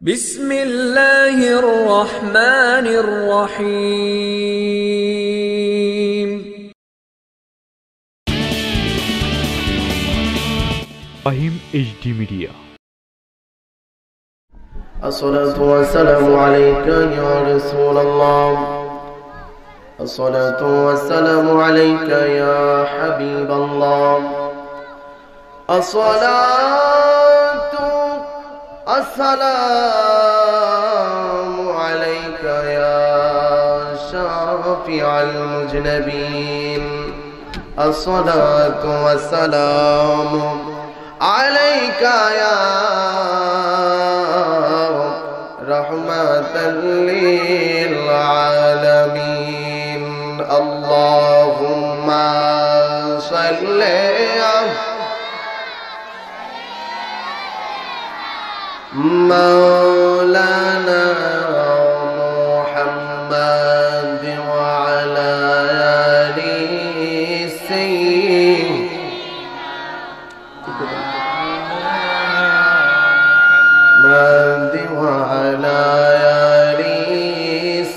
بسم الله الرحمن الرحيم فهم HD Media الصلاة والسلام عليك يا رسول الله الصلاة والسلام عليك يا حبيب الله السلام عليك يا شافع المذنبين الصلاة والسلام عليك يا رحمة للعالمين اللهم صل مولانا محمد وعلى آله سيدنا وعلى آله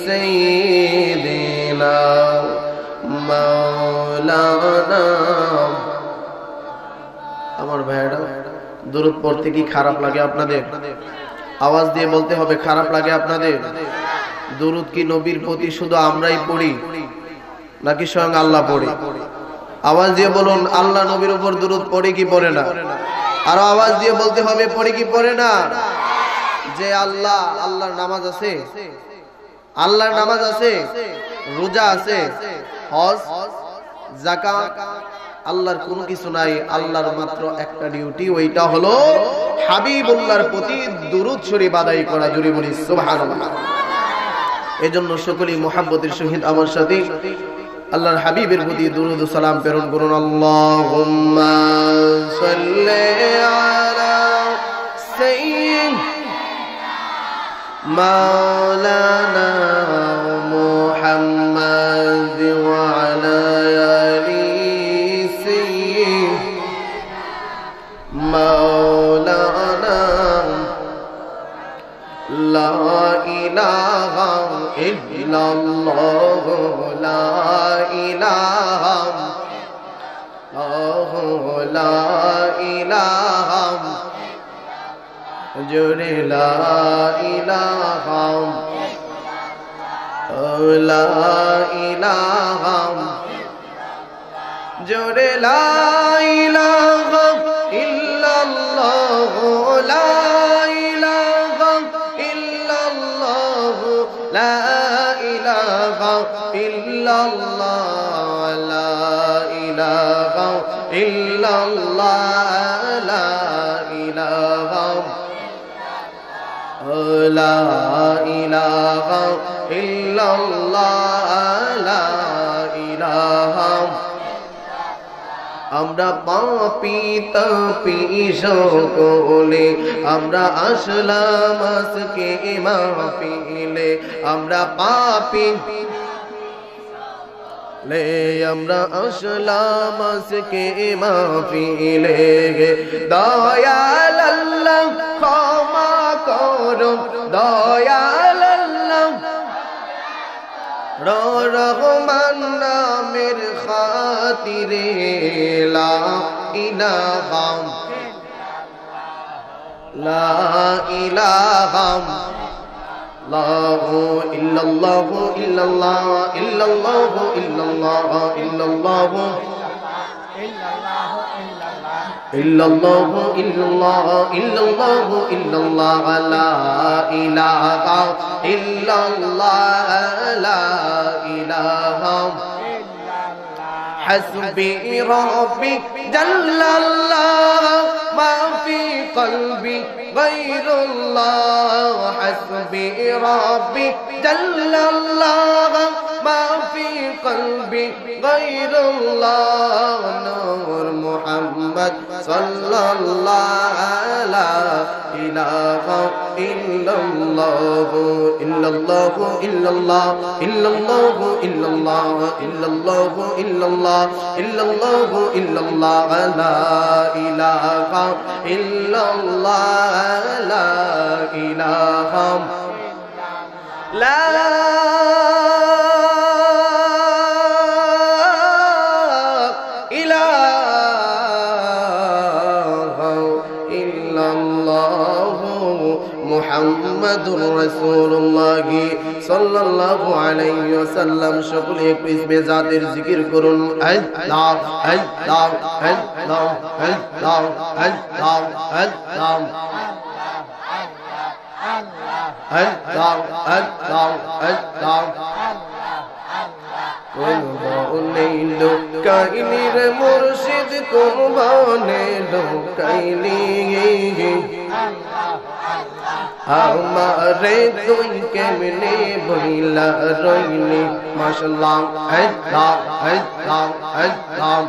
سيدنا مولانا আমার ভাইরা দুরূদ পড়তে কি খারাপ লাগে আপনাদের? আওয়াজ দিয়ে বলতে হবে, খারাপ লাগে আপনাদের? দুরূদ কি নবীর প্রতি শুধু আমরাই পড়ি নাকি স্বয়ং আল্লাহ পড়ে? আওয়াজ দিয়ে বলুন, আল্লাহ নবীর উপর দুরূদ পড়ে কি পড়ে না? আর আওয়াজ দিয়ে বলতে হবে, পড়ে কি পড়ে না? যে আল্লাহর নামাজ আছে, আল্লাহর নামাজ আছে, রোজা আছে, হজ, যাকাত, আল্লাহর কোনো কিছু নাই। আল্লাহর মাত্র একটা ডিউটি, ওইটা হলো হাবিবুল্লাহর প্রতি দুরূদ শরীফ আদায় করা। জোরে বলি সুবহানাল্লাহ। এজন্য সকলেই মুহাব্বতের সহিত আমার সাথে আল্লাহর হাবিবের প্রতি দুরূদ ও সালাম প্রেরণ করুন। আল্লাহুম্মা সাল্লি আলা সাইয়্যিদিনা মাওলানা মুহাম্মদ ওয়া আলা مولانا لا إله إلا الله لا إله لا إله جري لا إله لا إله جري لا إله إلا الله لا إله إلا الله لا إله إلا الله لا إله إلا الله لا إله لا إله إلا الله لا إله। আমরা পাপী তাপী সকলে আমরা আসলাম আজকে মাহফিলে, আমরা পাপী আমরা আসলাম আজকে মাহফিলে। দয়াল আল্লাহ ক্ষমা করো, দয়াল আল্লাহ রহমান নামের খাতিরে লা ইলাহা লা ইলাহা ইল্লাল্লাহু ইল্লাল্লাহু ইল্লাল্লাহু ইল্লাল্লাহু ইল্লাল্লাহু ইল্লাল্লাহু ইল্লাল্লাহু ইল্লাল্লাহু ইল্লাল্লাহু লা ইলাহা ইল্লাল্লাহ লা ইলাহা হাসবি রাব্বি জাল্লাল্লাহ মা ফি কলবি গায়রুল্লাহ হাসবি রাব্বি জাল্লাল্লাহ মা ফি কলবি গায়রুল্লাহ নূর মুহাম্মদ সাল্লাল্লাহু লা ইলাহা ইল্লাল্লাহু ইল্লাল্লাহু ইল্লাল্লাহু ইল্লাল্লাহু ইল্লাল্লাহু ইল্লাল্লাহু ইল্লাল্লাহু ইল্লাল্লাহু লা ইলাহা ইল্লাল্লাহ লা ইলাহা লা ইলাহা ইল্লাল্লাহু মুহাম্মাদুর রাসূলুল্লাহ সাল্লাল্লাহু আলাইহি ওয়াসাল্লাম। সকলে একটু ইসমে জাতের জিকির করুন। আল্লাহ আল্লাহ আল্লাহ আল্লাহ আল্লাহ আল্লাহ আল্লাহ আল্লাহ আল্লাহ। কোন বনে লোকাইলি রে মুর্শিদ, কোন বনে লোকাইলি আমারে তুই কেমনে বইলা রইলি। মাশাআল্লাহ আল্লাহ আল্লাহ আল্লাহ।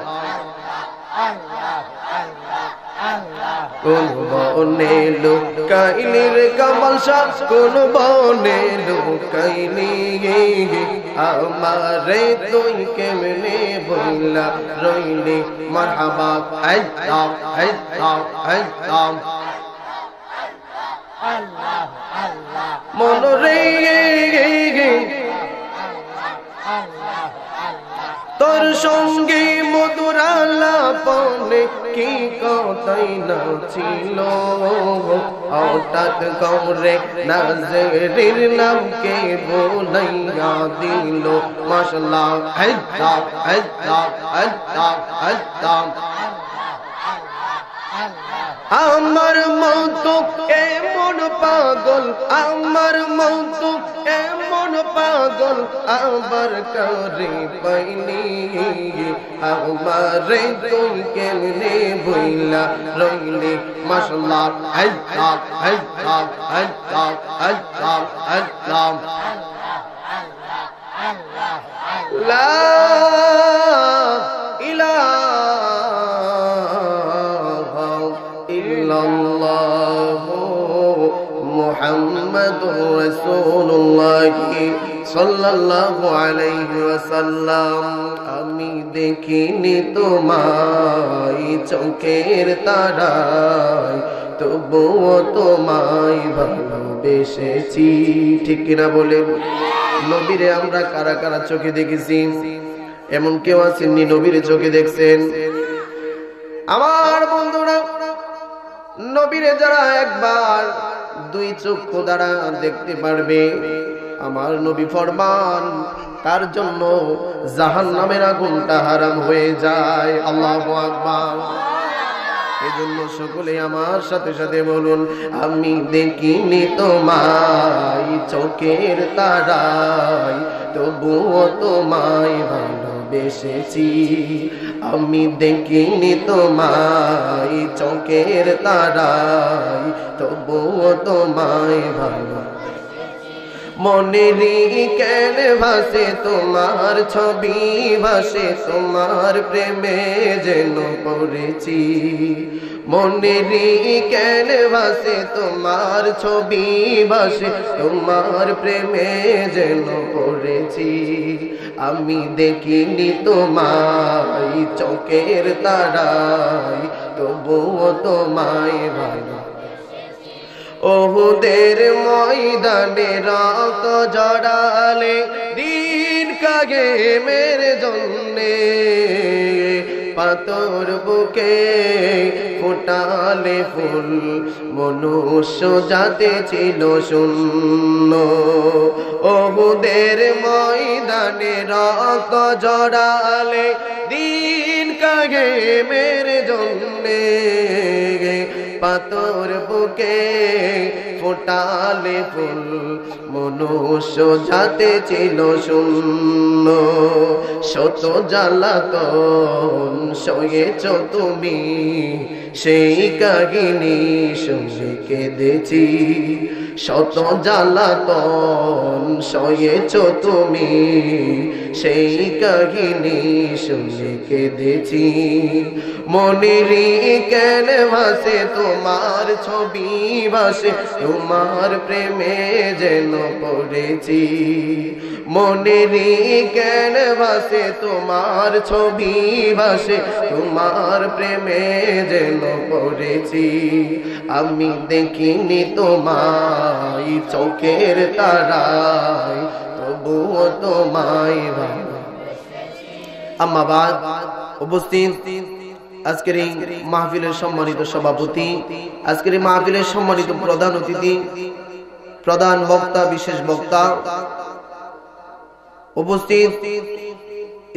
কোন বনে লুকাইলি রে কামাল শাহ, কোন বনে লুকাইলি আমারে তুই কেমনে বইলা রইলি। মারহাবা আল্লাহ আল্লাহ আল্লাহ। মন রে তোর সঙ্গে মধুর আলাপনে কি কথাই না ছিল, হঠাৎ গৌরে নাজরের নামকে বলাইয়া দিল। মাশাআল্লাহ আল্লাহ আল্লাহ আল্লাহ আল্লাহ। আমার মতো এমন পাগল, আমার মতো এমন পাগল আবার কারে পাইনি। আমারে তুই কেমনে বইলা রইলি। মাশাআল্লাহ আল্লাহ আল্লাহ আল্লাহ আল্লাহ আল্লাহ। লা ইলাহা ইল্লাল্লাহু মুহাম্মাদুর রাসূলুল্লাহ সাল্লাল্লাহু আলাইহি ওয়াসাল্লাম। আমি দেখিনি তোমায় চোখের তারায়, তবুও তোমায় ভালোবেসেছি। ঠিক কিনা বলেন? নবীরে আমরা কারা কারা চোখে দেখেছি? এমন কেউ আসেননি নবীরে চোখে দেখছেন? আমার বন্ধুরা, নবীরে যারা একবার দুই চক্ষু দ্বারা দেখতে পারবে, আমার নবী ফরমান তার জন্য জাহান্নামের আগুনটা হারাম হয়ে যায়। আল্লাহু আকবার। এজন্য সকলে আমার সাথে সাথে বলুন, আমি দেখিনি তোমায় চোখের তারায়, তবুও তোমায় ভালোবেসেছি। আমি দেখিনি তোমায় চোখের তারায়, তবুও তোমায় ভালো। মনেরই কেন ভাসে তোমার ছবি, ভাসে তোমার প্রেমে যেন পড়েছি। মনেরই কেন ভাসে তোমার ছবি, ভাসে তোমার প্রেমে যেন পড়েছি। আমি দেখিনি তোমায় চোখের তারায়, তবুও তোমায় ভালো। ওহুদের ময়দানে রক্ত জড়ালে, দিন কাগে মেরে জন্যে পাথর বুকে ফোটালে ফুল, মনুষ্য জাতি ছিল শূন্য। ওহুদের ময়দানে রক্ত জড়ালে, দিন কাগে মেরে জন্যে পাথর বুকে ফোটালে ফুল, মনুষ্য জাতি ছিল শূন্য। শত জ্বালাতন সয়েছ তুমি, সেই কাহিনী শুনে কেঁদেছি। শত জ্বালাতন সয়েছ তুমি, সেই কাহিনী শুনে কেঁদেছি। মনেরই কেন ভাসে তোমার ছবি, ভাসে তোমার প্রেমে যেন পড়েছি। মনেরই কেন ভাসে তোমার ছবি, ভাসে তোমার প্রেমে যেন পড়েছি। আমি দেখিনি তোমার নাই চোখের তারায়, তবুও তোমায় আম্মা বাদ। উপস্থিত আজকের এই মাহফিলের সম্মানিত সভাপতি, আজকের এই মাহফিলের সম্মানিত প্রধান অতিথি, প্রধান বক্তা, বিশেষ বক্তা, উপস্থিত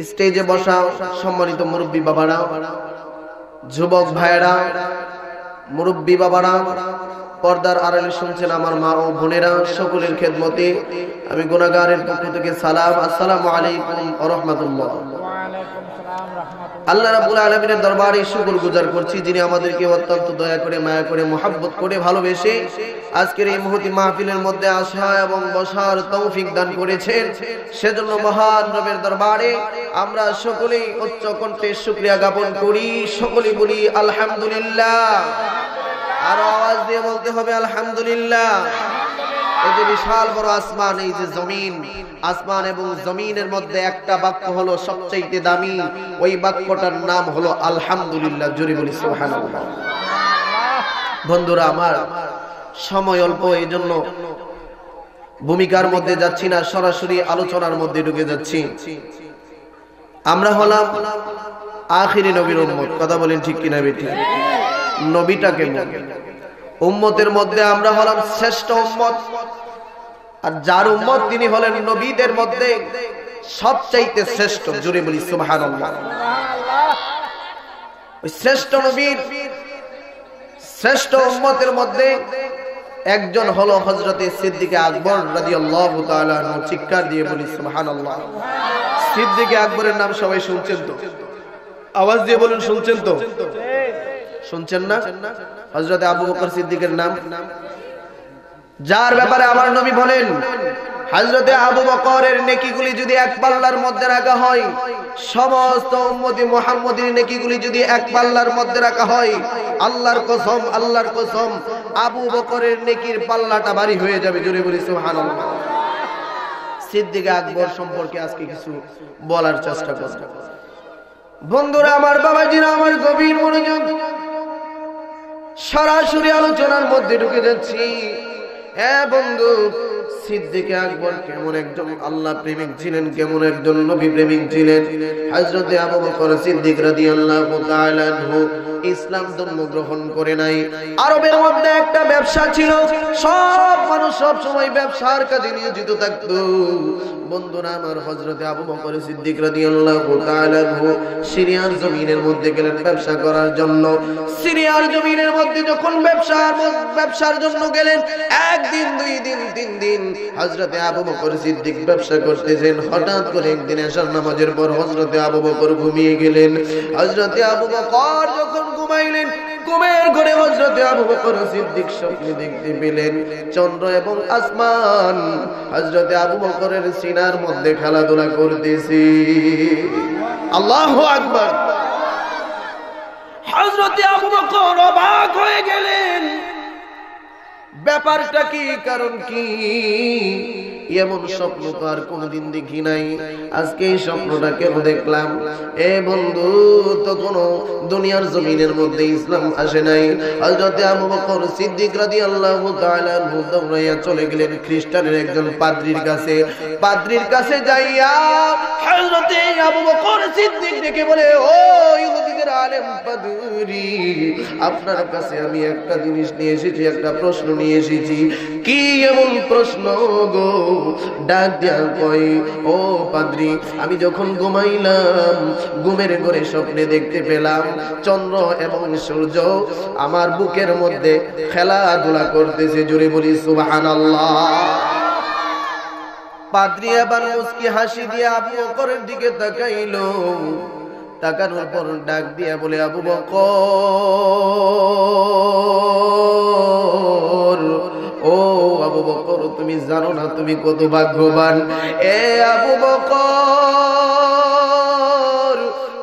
স্টেজে বসা সম্মানিত মুরব্বী বাবারা, যুবক ভাইয়েরা, মুরব্বী বাবারা, পর্দার আড়ালে শুনছেন আমার মা ও বোনেরা, সকলের খেদমতে আমি গুনাহগারের পক্ষ থেকে সালাম, আসসালামু আলাইকুম ওয়া রাহমাতুল্লাহ। আল্লাহ রাব্বুল আলামিনের দরবারে শুকরগুজার করছি, যিনি আমাদেরকে অত্যন্ত দয়া করে, মায়া করে, মহব্বত করে, ভালোবেসে আজকের এই মুহূর্তে মাহফিলের মধ্যে আসা এবং বসার তৌফিক দান করেছেন। সেজন্য মহান রবের দরবারে আমরা সকলেই উচ্চ কণ্ঠে শুকরিয়া জ্ঞাপন করি, সকলেই বলি আলহামদুলিল্লাহ। আর আওয়াজ দিয়ে বলতে হবে আলহামদুলিল্লাহ। এই যে বিশাল বড় আসমান, এই যে জমিন, আসমান এবং জমিনের মধ্যে একটা বাক্য হলো সবচেয়ে দামি, ওই বাক্যটার নাম হলো আলহামদুলিল্লাহ। জোরে বলি সুবহানাল্লাহ। বন্ধুরা আমার, সময় অল্প, এই জন্য ভূমিকার মধ্যে যাচ্ছি না, সরাসরি আলোচনার মধ্যে ঢুকে যাচ্ছি। আমরা হলাম আখিরি নবীর উম্মত। কথা বলেন ঠিক কিনা বেটি? নবীটাকে উম্মতের মধ্যে আমরা হলাম শ্রেষ্ঠ উম্মত, আর যার উম্মত তিনি হলেন নবীদের মধ্যে সবচাইতে শ্রেষ্ঠ। জোরে বলি সুবহানাল্লাহ। ওই শ্রেষ্ঠ নবীর শ্রেষ্ঠ উম্মতের মধ্যে একজন হলো হযরতে সিদ্দিক আকবর রাদিয়াল্লাহু তাআলা আনহু। চিৎকার দিয়ে বলি সুবহানাল্লাহ। সিদ্দিক আকবরের নাম সবাই শুনছেন তো? আওয়াজ দিয়ে বলুন, শুনছেন তো? শুনছেন না? হযরতে আবু বকর সিদ্দিকের নাম, যার ব্যাপারে আমার নবী বলেন, হযরতে আবু বকরের নেকিগুলি যদি এক পাল্লার মধ্যে রাখা হয়, সমস্ত উম্মতি মুহাম্মদীর নেকিগুলি যদি এক পাল্লার মধ্যে রাখা হয়, আল্লাহর কসম, আল্লাহর কসম, আবু বকরের নেকির পাল্লাটা ভারী হয়ে যাবে। জোরে বলি সুবহানাল্লাহ। সিদ্দিক আকবর সম্পর্কে আজকে কিছু বলার চেষ্টা করব। বন্ধুরা আমার, বাবাজিরা আমার, গভীর মনোযোগ, সরাসরি আলোচনার মধ্যে ঢুকে যাচ্ছি। হ্যাঁ বন্ধু, সিদ্দিক আকবর কেমন একজন আল্লাহ প্রেমিক ছিলেন, কেমন একজন নবী প্রেমিক ছিলেন। হযরতে আবু বকর সিদ্দিক রাদিয়াল্লাহু তাআলা আনহু ইসলাম ধর্ম গ্রহণ করে নাই। আরবের মধ্যে একটা ব্যবসা ছিল, সব মানুষ সব সময় ব্যবসার কাজে নিয়োজিত থাকতো। বন্ধুরা আমার, হযরতে আবু বকর সিদ্দিক রাদিয়াল্লাহু তাআলা আনহু সিরিয়ার জমিনের মধ্যে গেলেন ব্যবসা করার জন্য। সিরিয়ার জমিনের মধ্যে যখন ব্যবসার জন্য গেলেন, একদিন, দুই দিন, তিন দিন হযরতে আবু বকর সিদ্দিক ব্যবসা করতেছেন। হঠাৎ করে একদিন এশার নামাজের পর হযরতে আবু বকর ঘুমিয়ে গেলেন। হযরতে আবু বকর যখন ঘুমাইলেন, ঘুমের ঘরে হযরতে আবু বকর সিদ্দিক স্বপ্নে দেখতে পেলেন চন্দ্র এবং আসমান হযরতে আবু বকরের সিনার মধ্যে খেলাধুলা করতেছে। আল্লাহু আকবার। হযরতে আবু বকর অবাক হয়ে গেলেন, ব্যাপারটা কি, কারণ কি? এমন স্বপ্ন তো আর কোনদিন দেখি নাই, আজকে এই স্বপ্নটা কেন দেখলাম? এ বন্ধু, তো কোন দুনিয়ার জমিনের মধ্যে ইসলাম আসে নাই। হযরতে আবু বকর সিদ্দিক রাদিয়াল্লাহু তাআলা আনহু দৌড়াইয়া চলে গেলেন খ্রিস্টানের একজন পাদ্রীর কাছে। পাদ্রীর কাছে যাইয়া হযরতে আবু বকর সিদ্দিক ডেকে বলে, ও ইহুদিদের আলেম পাদ্রী, আপনার কাছে আমি একটা জিনিস নিয়ে এসেছি, একটা প্রশ্ন নিয়ে এসেছি। কি এমন প্রশ্ন গো? ডাক দিয়া কই, ও পাদ্রী, আমি যখন ঘুমাইলাম, ঘুমের ঘরে স্বপ্নে দেখতে পেলাম চন্দ্র এবং সূর্য আমার বুকের মধ্যে খেলাধুলা করতেছে। জোরে বলি সুবহানাল্লাহ। পাদ্রী আবার মুস্কি হাসি দিয়ে আবু বকরের দিকে তাকাইলো। তাকানোর পর ডাক দিয়া বলে, আবু বকর, ও আবু বকর, তুমি জানো না তুমি কত ভাগ্যবান? এ আবু বকর,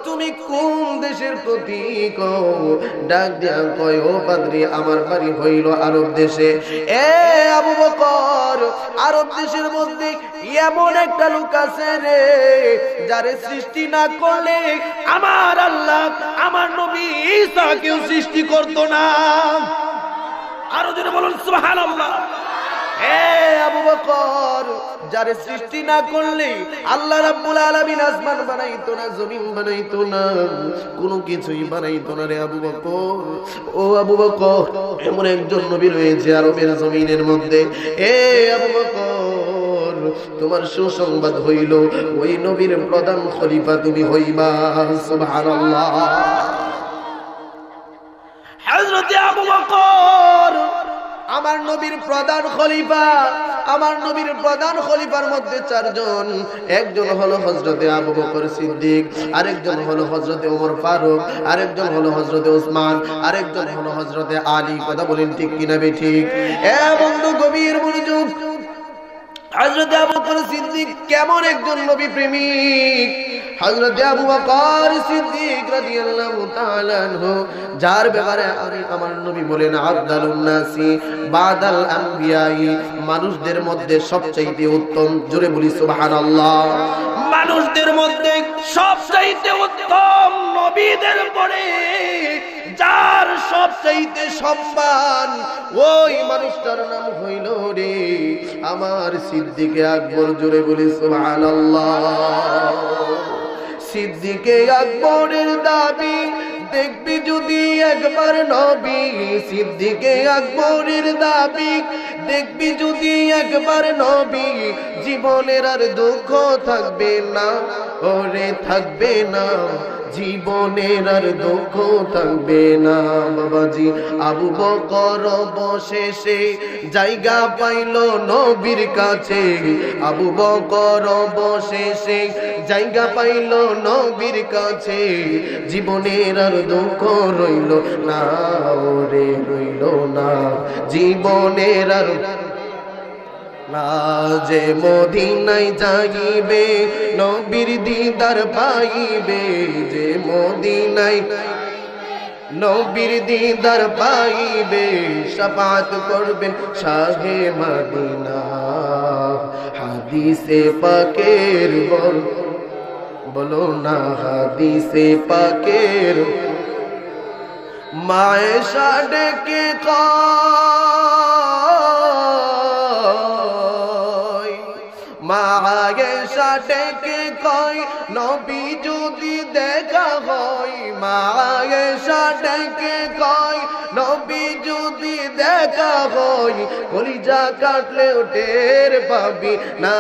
তুমি কোন দেশের প্রতীক? ডাক দিয়া কয়, ও পাদ্রী, আমার বাড়ি হইল আরব দেশে। এ আবু বকর, আরব দেশের মধ্যে এমন একটা লোক আছে রে, যারে সৃষ্টি না করলে আমার আল্লাহ আমার নবী ঈসাকেও সৃষ্টি করতো না। আরো জোরে বলুন সুবহানাল্লাহ। বকর, যারে সৃষ্টি না করলে আল্লাহ রাব্বুল আলামিন আসমান বানাইতো না, জমিন বানাইতো না, কোনো কিছুই বানাইতো না রে আবু বকর। ও আবু বকর, এমন একজন নবী রয়েছে আরবের জমিনের মধ্যে। এ আবু বকর, তোমার সুসংবাদ হইল ওই নবীর প্রধান খলিফা তুমি হইবা। সুবহানাল্লাহ। হযরত আবু বকর আমার নবীর প্রধান খলিফা। আমার নবীর প্রধান খলিফার মধ্যে চারজন, একজন হলো হযরতে আবু বকর সিদ্দিক, আরেকজন হলো হযরতে ওমর ফারুক, আরেকজন হলো হযরতে ওসমান, আরেকজন হলো হযরতে আলী। কথা বলেন ঠিক কিনা বেঠিক? এ বন্ধু, গভীর মনোযোগ। হযরতে আবু বকর সিদ্দিক কেমন একজন নবী প্রেমিক। হযরতে আবু বকর সিদ্দিক রাদিয়াল্লাহু তাআলা আনহু, যার ব্যাপারে আমার নবী বলেন আফদালুন নাসি বাদাল আম্বিয়াই, মানুষদের মধ্যে সবচাইতে উত্তম। জোরে বলি সুবহানাল্লাহ। মানুষদের মধ্যে সবচাইতে উত্তম, নবীদের পরে যার সবচাইতে সম্মান, ওই মানুষটার নাম হইল রে আমার সিদ্দিকে আকবর। জোরে বলি সুবহানাল্লাহ। সিদ্দিকে আকবরের দাবি দেখবি যদি একবার নবী, সিদ্দিকে আকবরের দাবি দেখবি যদি একবার নবী, জীবনের আর দুঃখ থাকবে না, ওরে থাকবে না, জীবনের আর দুঃখ থাকবে না। বাবাজি, আবু বকর অবশেষে জায়গা পাইল নবীর কাছে। আবু বকর অবশেষে জায়গা পাইল নবীর কাছে। জীবনের আর দুঃখ রইল না, ওরে রইল না, জীবনের আর না। যে মদিনায় যাইবে নবীর দিদার পাইবে, যে মদিনায় নবীর দিদার পাইবে, শাফাত করবেন শাহে মদিনা। হাদিসে পাকের বলো না, হাদিসে পাকের মায়েশা ডেকে মায়েশা ডেকে কয় নবী যদি দেখা হয়, মায়েশা ডেকে কয় নবী যদি দেখা হয়, কলিজা কাটলেও টের পাবি না,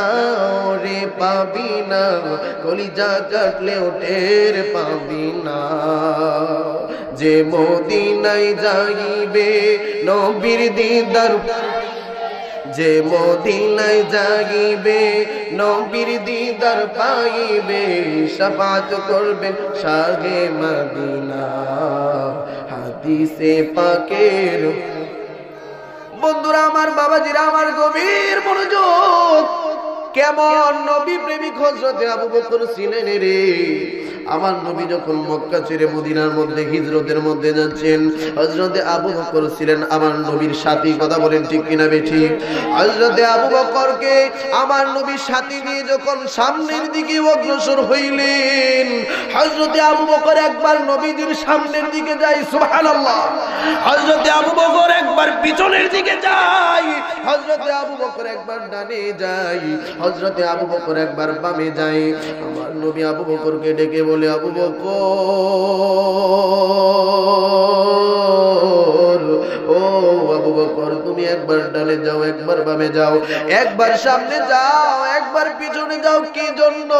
রে পাবি না, কলিজা কাটলেও টের পাবি না। যে মদিনায় যাইবে নবীর দিদার, যে মদিনায় যাইবে নবীর দিদার পাইবে, শাফাত করবেন শাহে মদিনা। হাদিসে পাকের বন্ধুরা আমার, বাবাজিরা আমার, গভীর মনোযোগ। কেমন নবী প্রেমিক হযরতে আবু বকর ছিলেন রে। আমার নবী যখন মক্কা ছেড়ে মদিনার মধ্যে হিজরতের মধ্যে যাচ্ছেন, হযরতে আবু বকর ছিলেন আমার নবীর সাথী। কথা বলেন ঠিক কিনা বেঠিক? হযরতে আবু বকরকে আমার নবীর সাথী নিয়ে যখন সামনের দিকে অগ্রসর হইলেন, হযরতে আবু বকর একবার নবীজির সামনের দিকে যায়, সুবহানাল্লাহ। হযরতে আবু বকর একবার পিছনের দিকে যায়, হযরতে আবু বকর একবার ডানে যায়, হযরতে আবু বকর একবার বামে যায়। আমার নবী আবু বকরকে ডেকে বলে, আবু বকর, ও আবু বকর, তুমি একবার ডানে যাও, একবার বামে যাও, একবার সামনে যাও, একবার পিছনে যাও। কি জন্য?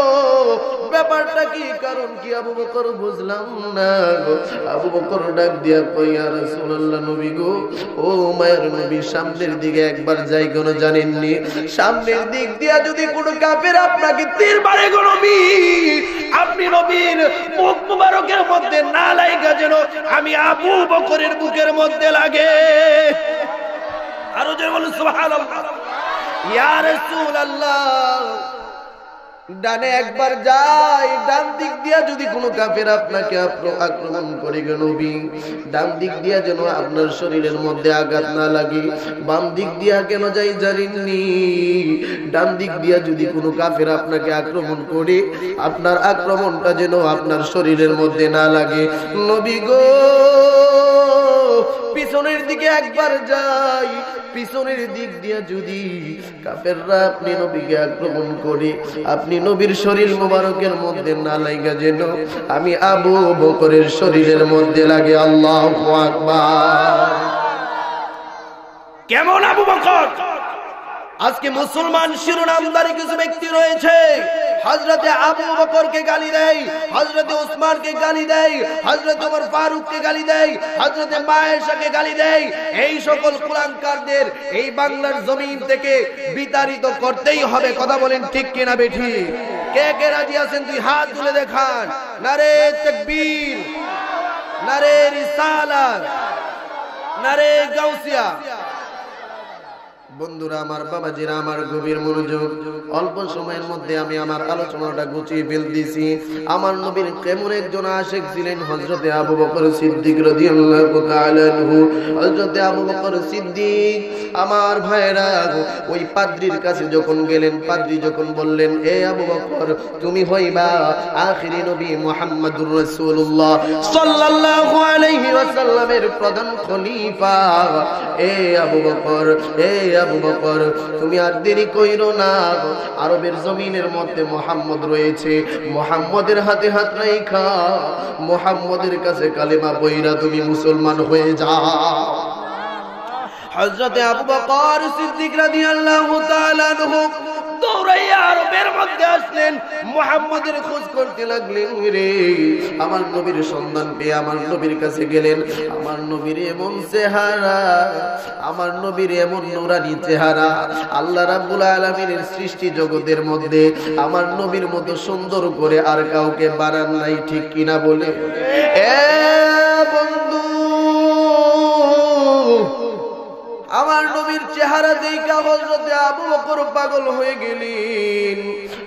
ব্যাপারটা কি? কারণ কি? আবু বকর বুঝলাম না। আবু বকর ডাক দিয়া কই, ইয়া রাসূলুল্লাহ, নবী গো, ও মায়ের নবী, সামনের দিকে একবার যাই কেন জানেননি? সামনের দিক দিয়া যদি কোনো কাফের আপনাকে তীর মারে গো নবী, আপনি নবীর মুখ মুবারকের মধ্যে না লাগা যেন আমি আবু বকরের বুকের মধ্যে লাগে। আরো জোরে বলুন সুবহানাল্লাহ। ইয়া রাসূলুল্লাহ, ডানে একবার যাই, ডান দিক দিয়া যদি কোনো কাফের আপনাকে আক্রমণ করে গো নবী, ডান দিক দিয়া যেন আপনার শরীরের মধ্যে আঘাত না লাগে। বাম দিক দিয়া কেন যাই জানেননি? ডান দিক দিয়া যদি কোনো কাফের আপনাকে আক্রমণ করে, আপনার আক্রমণটা যেন আপনার শরীরের মধ্যে না লাগে। নবী গো, পিছনের দিকে একবার যাই, পিছনের দিক দিয়ে যদি কাফেররা আপনি নবীকে আক্রমণ করে আপনি নবীর শরীর মোবারকের মধ্যে না লাগা যেন আমি আবু বকরের শরীরের মধ্যে লাগে। আল্লাহু আকবার। কেমন আবু বকর? আজকে মুসলমান শিরোনামদারি কিছু ব্যক্তি রয়েছে, হযরতে আবু বকরকে গালি দেয়, হযরতে ওসমানকে গালি দেয়, হযরতে ওমর ফারুককে গালি দেয়, হযরতে মায়েশাকে গালি দেয়। এই সকল কুলাঙ্কারদের এই বাংলার জমিন থেকে বিতাড়িত করতেই হবে। কথা বলেন ঠিক কিনা বেঠি? কে কে রাজি আছেন দুই হাত তুলে দেখান। নারে তাকবীর, নারে রিসালাত, নারে গাউসিয়া। বন্ধুরা আমার, বাবাজিরা আমার, গভীর মনোযোগ। অল্প সময়ের মধ্যে আমি আমার আলোচনাটা গুছিয়ে ফেলতেছি। আমার নবীর কেমন একজন আশিক ছিলেন হযরতে আবু বকর সিদ্দিক রাদিয়াল্লাহু তাআলা আনহু। হযরতে আবু বকর সিদ্দিক আমার ভাইরা ওই পাদ্রীর কাছে যখন গেলেন, পাদ্রী যখন বললেন, এ আবু বকর তুমি হইবা আখিরি নবী মুহাম্মদুর রাসূলুল্লাহ সাল্লাল্লাহু আলাইহি ওয়াসাল্লামের প্রধান খলিফা। এ আবু বকর, এ আবু বকর তুমি আর দেরি কইরো না। আরবের জমিনের মধ্যে মুহাম্মদ রয়েছে, মুহাম্মদের হাতে হাত রাখা মুহাম্মদের কাছে কালেমা পড়া তুমি মুসলমান হয়ে যাও। হযরতে আবু বকর সিদ্দিক রাদিয়াল্লাহু তাআলা আনহু দৌড়াইয়া আরবের মধ্যে আসলেন, মুহাম্মদের খোঁজ করতে লাগলেন। রে আমার নবীর সন্ধান পেয়ে আমার নবীর কাছে গেলেন। আমার নবীর এমন চেহারা, আমার নবীর এমন নূরানি চেহারা, আল্লাহ রাব্বুল আলামিনের সৃষ্টি জগতের মধ্যে আমার নবীর মতো সুন্দর করে আর কাউকে বানান নাই। ঠিক কিনা বলে? এ বন্ধু, আমার নবীর চেহারা দেখা হযরতে আবু বকর পাগল হয়ে গেলেন।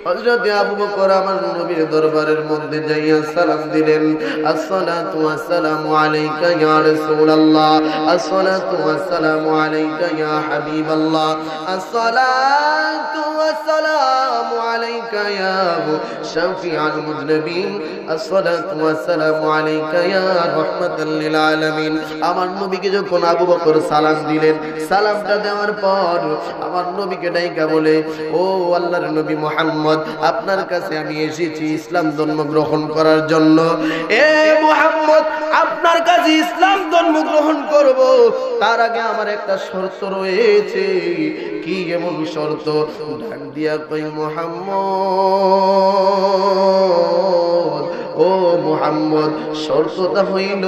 হযরতে আবু বকর আমার নবীর দরবারের মধ্যে যাইয়া সালাম দিলেন, আসসালাতু ওয়াসসালামু আলাইকা ইয়া রাসূলুল্লাহ, আসসালাতু ওয়াসসালামু আলাইকা ইয়া হাবিবাল্লাহ, আসসালাতু ওয়াসসালামু আলাইকা ইয়া শাফিউল মুযনিবিন, আসসালাতু ওয়াসসালামু আলাইকা ইয়া রাহমাতাল লিল আলামিন। আমার নবীকে যখন আবু বকর সালাম দিলেন, সালামটা দেওয়ার পর আমার নবীকে ডাইকা বলে, ও আল্লাহর নবী মুহাম্মদ, আপনার কাছে আমি এসেছি ইসলাম ধর্ম গ্রহণ করার জন্য। এ মুহাম্মদ, আপনার কাছে ইসলাম ধর্ম গ্রহণ করব, তার আগে আমার একটা শর্ত রয়েছে। কি এমন শর্ত? ডাক দিয়া কই, মুহাম্মদ, ও মুহাম্মদ, শর্তটা হইল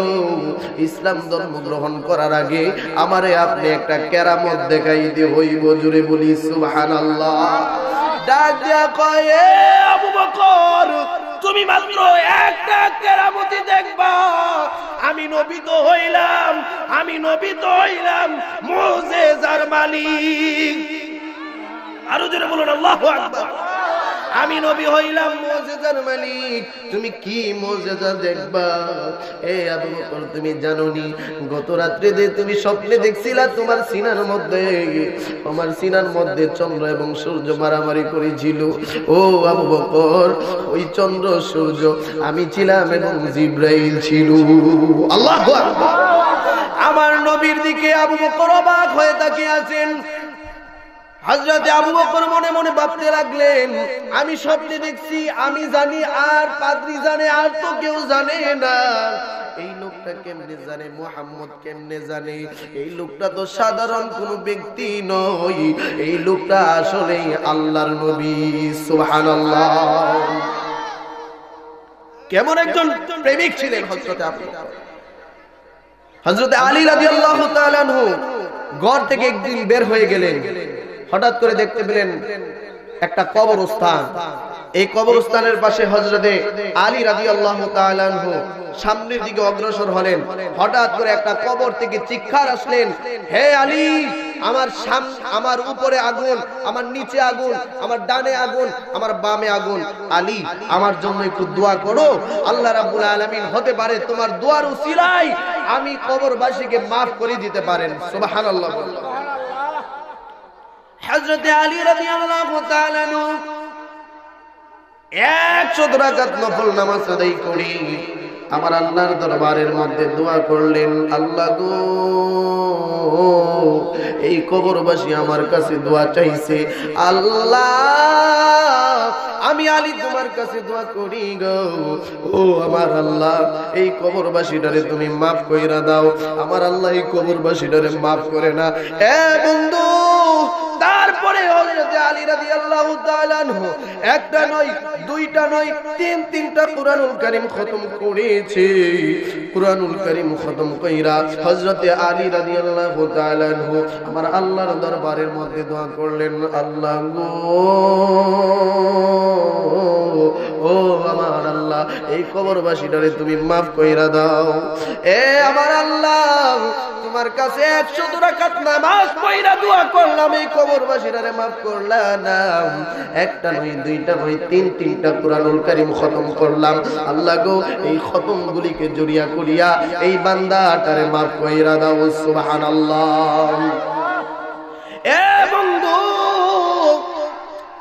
ইসলাম ধর্ম গ্রহণ করার আগে আমারে আপনি একটা কেরামত দেখাইতে হইব। জুড়ে বলি সুবহানাল্লাহ। ডাক দিয়া কয়, এ আবু বকর, তুমি মাত্র একটা কেরামতি দেখবা। আমি নবী তো হইলাম, আমি নবী তো হইলাম মুজিজার মালিক। আরো জোরে বলুন আল্লাহু আকবার। আমি নবী হইলাম মুজিজার মালিক, তুমি কি মুজিজা দেখবা? এ আবু বকর, তুমি জানোনি গত রাত্রে যে তুমি স্বপ্নে দেখছিলা তোমার সিনার মধ্যে, তোমার সিনার মধ্যে চন্দ্র এবং সূর্য মারামারি করেছিল। ও আবু বকর, ওই চন্দ্র সূর্য আমি ছিলাম এবং জিবরাইল ছিল। আল্লাহু আকবার। আমার নবীর দিকে আবু বকর অবাক হয়ে তাকিয়ে আছেন। হযরতে আবু বকর মনে মনে ভাবতে লাগলেন, আমি স্বপ্নে দেখছি, আমি জানি, আর পাদ্রী জানে, আর তো কেউ জানে না। এই লোকটা কেমনে জানে, মুহাম্মদ কেমনে জানে? এই লোকটা তো সাধারণ কোনো ব্যক্তি নয়, এই লোকটা আসলে আল্লাহর নবী। সুবহানাল্লাহ। কেমন একজন প্রেমিক ছিলেন হযরতে আবু বকর। হযরতে আলী রাদিয়াল্লাহু তাআলা আনহু ঘর থেকে একদিন বের হয়ে গেলেন। হঠাৎ করে দেখতে পেলেন একটা কবরস্থান। এই কবরস্থানের পাশে হযরতে আলী রাদিয়াল্লাহু তাআলা আনহু সামনের দিকে অগ্রসর হলেন। হঠাৎ করে একটা কবর থেকে চিৎকার আসলেন, হে আলী, আমার উপরে আগুন, আমার নিচে আগুন, আমার ডানে আগুন, আমার বামে আগুন। আলী, আমার জন্য একটু দোয়া করো, আল্লাহ রাব্বুল আলামিন হতে পারে তোমার দোয়ার উসিলায় আমি কবরবাসীকে maaf করে দিতে পারেন। সুবহানাল্লাহ। হযরতে আলী রাদিয়াল্লাহু তাআলা আনহু 100 রাকাত নফল নামাজ আদায় করি আমার আল্লাহর দরবারের মধ্যে দোয়া করলেন, আল্লাহ গো এই কবরবাসী আমার কাছে দোয়া চাইছে, আল্লাহ আমি আলী তোমার কাছে দোয়া করি গো, ও আমার আল্লাহ এই কবরবাসীটারে তুমি মাফ কইরা দাও। আমার আল্লাহ এই কবরবাসীটারে মাফ করে না। এ বন্ধু, তারপরে হযরত আলী রাদিয়াল্লাহু তাআলা আনহু একটা নয়, দুইটা নয়, তিনটা কুরআনুল কারীম খতম করেছে। কুরআনুল কারীম খতম কইরা হযরত আলী রাদিয়াল্লাহু তাআলা আনহু আমার আল্লাহর দরবারের মধ্যে দোয়া করলেন, আল্লাহ গো ও আমার আল্লাহ এই কবরবাসীটারে তুমি মাফ কইরা দাও। এ আমার আল্লাহ তোমার কাছে 100 রাকাত নামাজ পড়া দোয়া করলাম, এই কবরবাসীটারে মাফ করলা না। একটা নয়, দুইটা নয়, তিনটা কুরআনুল কারীম খতম করলাম, আল্লাহ গো এই খতমগুলিকে জড়িয়া করিয়া এই বান্দাটারে মাফ কইরা দাও। সুবহানাল্লাহ। এ বন্ধু,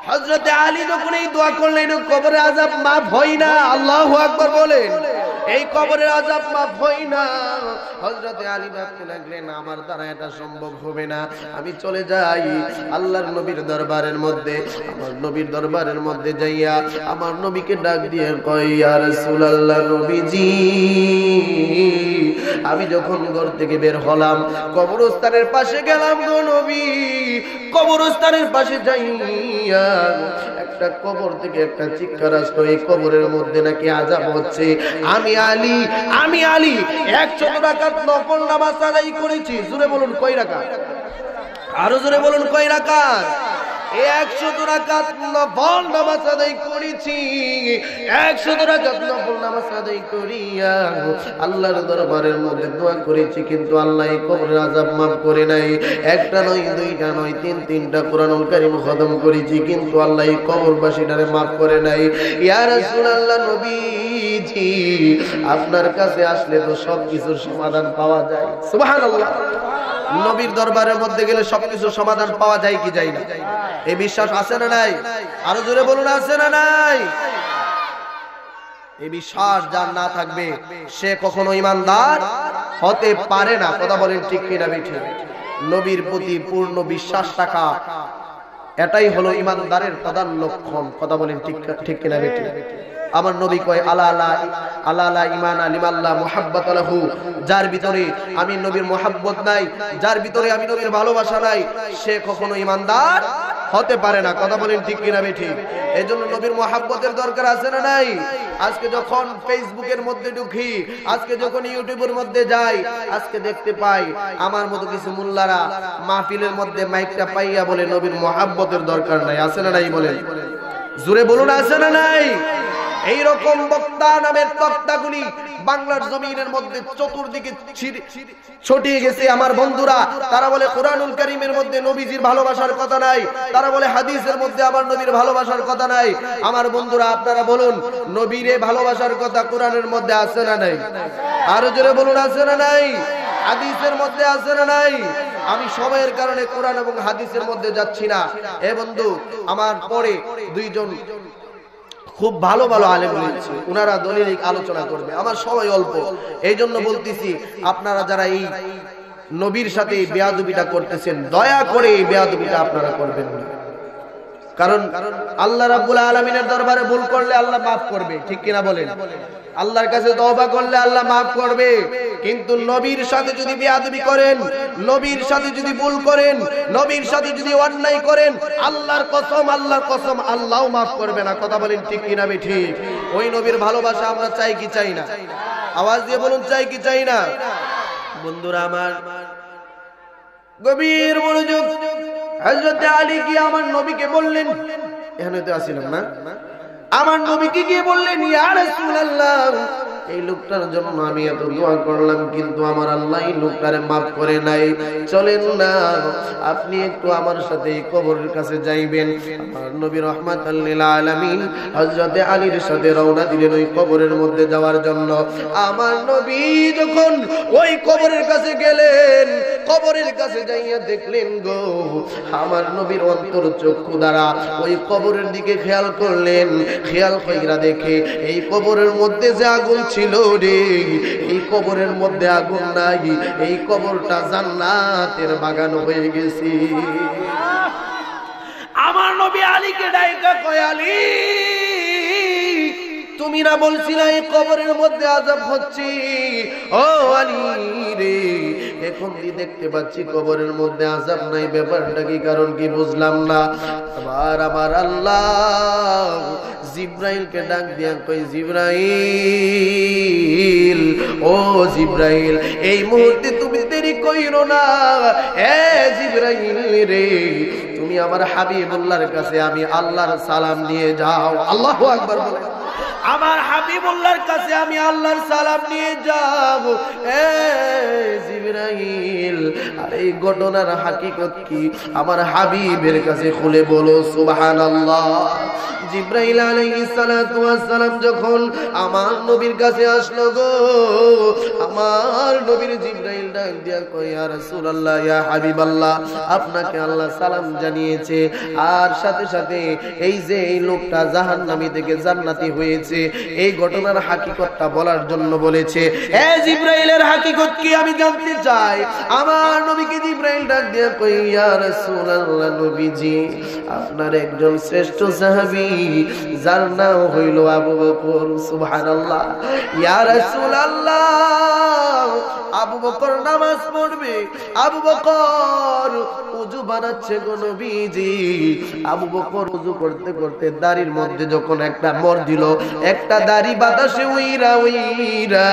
হযরত আলী যখন এই দোয়া করলেন কবরের আযাব মাফ হয় না। আল্লাহু আকবার বলেন। এই কবরের আযাব মাফ হয় না। হযরত আলী ভাবতে লাগলেন আমার দ্বারা এটা সম্ভব হবে না, আমি চলে যাই আল্লাহর নবীর দরবারের মধ্যে। আমার নবীর দরবারের মধ্যে যাইয়া আমার নবীকে ডাক দিয়ে কয়, ইয়া রাসূলুল্লাহ, নবীজি আমি যখন ঘর থেকে বের হলাম কবরস্থানের পাশে গেলাম গো নবী, কবরস্থানের পাশে যাইয়া একটা কবর থেকে একটা চিৎকার আসলো, এই কবরের মধ্যে নাকি আযাব হচ্ছে। আমি আলী 100 রাকাত নফল নামাজ আদায় করেছি। জোরে বলুন কয় রাকাত? আরো জোরে বলুন কয় রাকাত? 100 রাকাত নফল নামাজ আদায় করেছি। 100 রাকাত নফল নামাজ আদায় করিয়া আল্লাহর দরবারের মধ্যে দোয়া করেছি, কিন্তু আল্লাহ এই কবরের আযাব মাফ করে নাই। একটা নয়, দুইটা নয়, তিনটা কুরআনুল কারীম খতম করেছি, কিন্তু আল্লাহ এই কবরবাসীটারে মাফ করে নাই। ইয়া রাসূলুল্লাহ, নবীজি আপনার কাছে আসলে তো সবকিছুর সমাধান পাওয়া যায়। সুবহানাল্লাহ। নবীর দরবারের মধ্যে গেলে সবকিছু সমাধান পাওয়া যায় কি যায় না? এই বিশ্বাস আছে না নাই? আরো জোরে বলুন আছে না নাই? এই বিশ্বাস যার না থাকবে সে কখনো ঈমানদার হতে পারে না। কথা বলেন ঠিক কিনা বেঠিক? নবীর প্রতি পূর্ণ বিশ্বাস থাকা এটাই হলো ঈমানদারের প্রধান লক্ষণ। কথা বলেন ঠিক কিনা বেঠিক? আমার নবী কয়, আলা ঈমানা লিমাল্লাহ মুহাব্বাত লাহু, যার ভিতরে আমি নবীর মুহাব্বত নাই, যার ভিতরে আমি নবীর ভালোবাসা নাই, সে কখনো ঈমানদার হতে পারে না। কথা বলেন ঠিক কিনা বেঠিক? এজন্য নবীর মুহাব্বতের দরকার আছে না নাই? আজকে যখন ফেসবুকের মধ্যে ঢুকি, আজকে যখন ইউটিউবের মধ্যে যাই, আজকে দেখতে পাই আমার মতো কিছু মুল্লারা মাহফিলের মধ্যে মাইকটা পাইয়া বলে নবীর মুহাব্বতের দরকার নাই। আছে না নাই? বলেন জোরে বলুন আছে না নাই? এইরকম বক্তা নামের তক্তাগুলি বাংলার জমিনের মধ্যে চতুর্দিকে ছড়িয়ে গেছে। আমার বন্ধুরা, তারা বলে কোরআনুল কারীমের মধ্যে নবীজির ভালোবাসার কথা নাই, তারা বলে হাদিসের মধ্যে আমার নবীর ভালোবাসার কথা নাই। আমার বন্ধুরা, আপনারা বলুন নবীরে ভালোবাসার কথা কোরআনের মধ্যে আছে না নাই? আরো জোরে বলুন আছে না নাই? হাদিসের মধ্যে আছে না নাই? আমি সময়ের কারণে কোরআন এবং হাদিসের মধ্যে যাচ্ছি না। এ বন্ধু, আমার পরে দুইজন খুব ভালো ভালো আলেম রয়েছে, ওনারা দলিলিক আলোচনা করবে, আমার সময় অল্প, এই জন্য বলতেছি আপনারা যারা এই নবীর সাথে বেয়াদবিটা করতেছেন, দয়া করে এই বেয়াদবিটা আপনারা করবেন না। কারণ আল্লাহ রাব্বুল আলামিনের দরবারে ভুল করলে আল্লাহ মাফ করবে, ঠিক কিনা বলেন? আল্লাহর কাছে তওবা করলে আল্লাহ মাফ করবে। কিন্তু নবীর সাথে যদি বেয়াদবি করেন, নবীর সাথে যদি ভুল করেন, নবীর সাথে যদি অন্যায় করেন, আল্লাহর কসম আল্লাহও মাফ করবে না। কথা বলেন ঠিক কিনা বেঠিক? ওই নবীর ভালোবাসা আমরা চাই কি চাই না? আওয়াজ দিয়ে বলুন চাই কি চাই না? বন্ধুরা আমার, গভীর মনোযোগ। হযরত আলী কি আমার নবীকে বললেন, এখানে তো আসিলাম না, আমার নবীকে গিয়ে বললেন, ইয়া রাসূলুল্লাহ এই লোকটার জন্য আমি এত দোয়া করলাম, কিন্তু আমার আল্লাহ এই লোকটারে মাফ করে নাই। চলেন না আপনি একটু আমার সাথে এই কবরের কাছে যাইবেন। আমার নবী রাহমাতাল লিল আলামিন হযরত আলীর সাথে রওনা দিলেন ওই কবরের মধ্যে যাওয়ার জন্য। আমার নবী যখন ওই কবরের কাছে গেলেন, কবরের কাছে যাইয়া দেখলেন গো, আমার নবীর অন্তর চক্ষু দ্বারা ওই কবরের দিকে খেয়াল করলেন। খেয়াল কইরা দেখে এই কবরের মধ্যে যে আগুন ছিল রে, এই কবরের মধ্যে আগুন নাই, এই কবরটা জান্নাতের বাগান হয়ে গেছে। আমার নবী আলীকে ডাইকা কয়, আলী তুমি না বলছিলে এই কবরের মধ্যে আযাব হচ্ছে? ও আলী রে, এখন কি দেখতে পাচ্ছি কবরের মধ্যে আযাব নাই, ব্যাপারটা কি, কারণ কি বুঝলাম না। আবার আমার আল্লাহ জিব্রাইলকে ডাক দিয়া কই, জিব্রাইল, ও জিব্রাইল, এই মুহূর্তে তুমি দেরি কইরো না। এ জিব্রাইল রে, তুমি আমার হাবিবুল্লাহর কাছে আমি আল্লাহর সালাম নিয়ে যাও। আল্লাহু আকবার বলে, আমার হাবিবুল্লাহর কাছে আমি আল্লাহর সালাম নিয়ে যাব। এ জিবরাইল, আর এই ঘটনার হাকিকত কি আমার হাবিবের কাছে খুলে বলো সুবহানাল্লাহ। জিবরাইল আলাইহিস সালাতু ওয়াস সালাম যখন আমার নবীর কাছে আসলো গো, আমার নবীর জিবরাইল ডাক দিয়া কয়, ইয়া রাসূলুল্লাহ, ইয়া হাবিবাল্লাহ, আপনাকে আল্লাহ সালাম জানিয়েছে, আর সাথে সাথে এই যে এই লোকটা জাহান্নামী থেকে জান্নাতি হয়েছে, এই ঘটনার হাকিকতটা বলার জন্য বলেছে। এ জিবরাইলের হাকিকত কি আমি জানতে চাই। আমার নবীকে জিবরাইল ডাক দিয়া কই, ইয়া রাসূলুল্লাহ, নবীজি, আপনার একজন শ্রেষ্ঠ সাহাবী যার নাম হইল আবু বকর। সুবহানাল্লাহ। ইয়া রাসূলুল্লাহ, আবু বকর নামাজ পড়বে, আবু বকর ওযু বানাচ্ছে গো নবীজি। আবু বকর ওযু করতে করতে দাড়ির মধ্যে যখন একটা মর দিল, একটা দাড়ি বাতাসে উইরা উইরা